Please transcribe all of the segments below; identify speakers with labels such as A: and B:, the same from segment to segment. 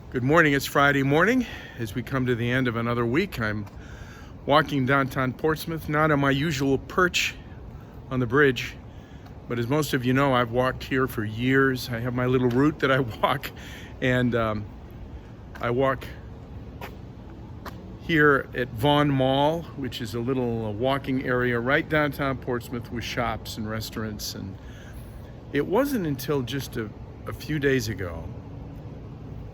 A: Good morning. It's Friday morning. As we come to the end of another week, I'm walking downtown Portsmouth, not on my usual perch on the bridge, but as most of you know, I've walked here for years. I have my little route that I walk, and I walk here at Vaughan Mall, which is a little walking area right downtown Portsmouth with shops and restaurants. And it wasn't until just a few days ago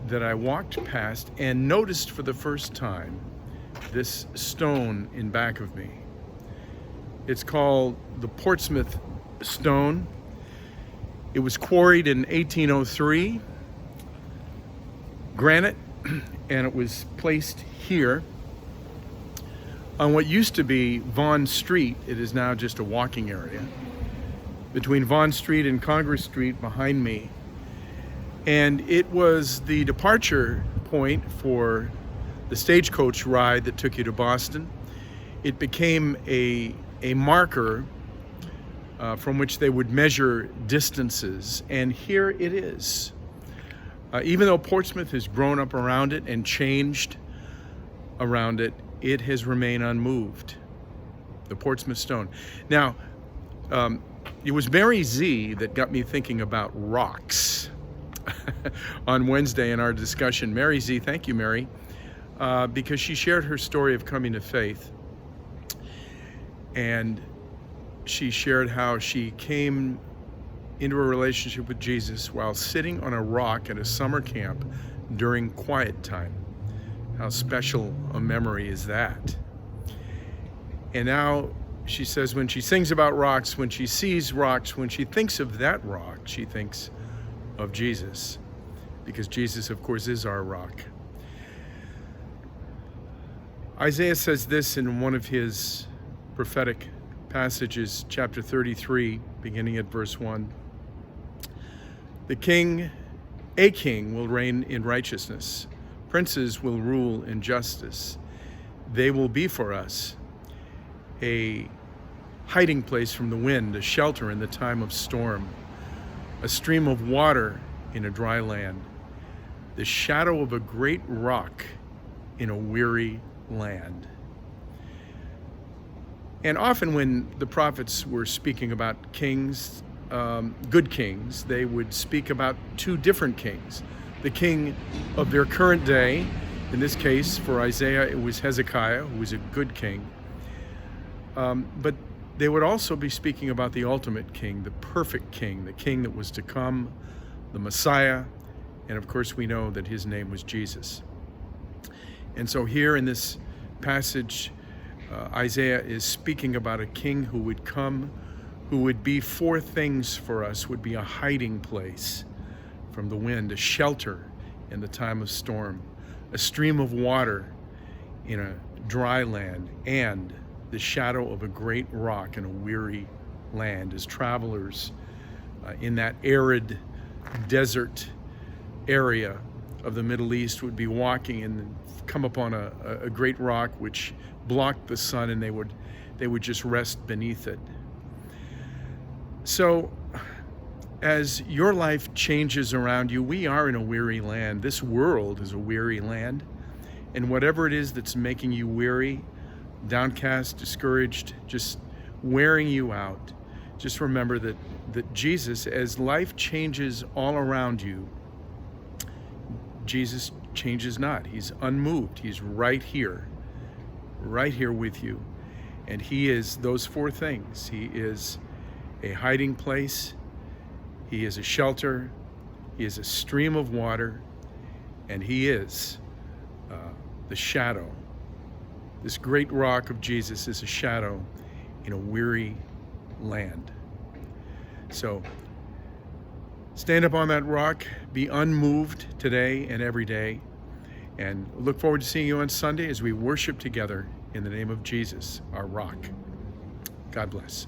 A: that I walked past and noticed for the first time this stone in back of me. It's called the Portsmouth Stone. It was quarried in 1803, granite, and it was placed here on what used to be Vaughan Street. It is now just a walking area between Vaughan Street and Congress Street behind me. And it was the departure point for the stagecoach ride that took you to Boston. It became a marker from which they would measure distances. And here it is. Even though Portsmouth has grown up around it and changed around it, it has remained unmoved. The Portsmouth Stone. Now, it was Mary Z that got me thinking about rocks. On Wednesday in our discussion. Mary Z, thank you, Mary, because she shared her story of coming to faith. And she shared how she came into a relationship with Jesus while sitting on a rock at a summer camp during quiet time. How special a memory is that? And now she says when she sings about rocks, when she sees rocks, when she thinks of that rock, she thinks of Jesus, because Jesus, of course, is our rock. Isaiah says this in one of his prophetic passages, chapter 33, beginning at verse 1. A king will reign in righteousness. Princes will rule in justice. They will be for us a hiding place from the wind, a shelter in the time of storm, a stream of water in a dry land, the shadow of a great rock in a weary land. And often when the prophets were speaking about kings, good kings, they would speak about two different kings. The king of their current day, in this case for Isaiah it was Hezekiah, who was a good king, but they would also be speaking about the ultimate king, the perfect king, the king that was to come, the Messiah, and of course we know that his name was Jesus. And so here in this passage, Isaiah is speaking about a king who would come, who would be four things for us, would be a hiding place from the wind, a shelter in the time of storm, a stream of water in a dry land, and the shadow of a great rock in a weary land, as travelers in that arid desert area of the Middle East would be walking and come upon a great rock which blocked the sun, and they would just rest beneath it. So as your life changes around you, we are in a weary land. This world is a weary land, and whatever it is that's making you weary, downcast, discouraged, just wearing you out, just remember that Jesus, as life changes all around you, Jesus changes not. He's unmoved. He's right here with you. And he is those four things. He is a hiding place. He is a shelter. He is a stream of water. And he is the shadow. This great rock of Jesus is a shadow in a weary land. So stand up on that rock, be unmoved today and every day, and look forward to seeing you on Sunday as we worship together in the name of Jesus, our rock. God bless.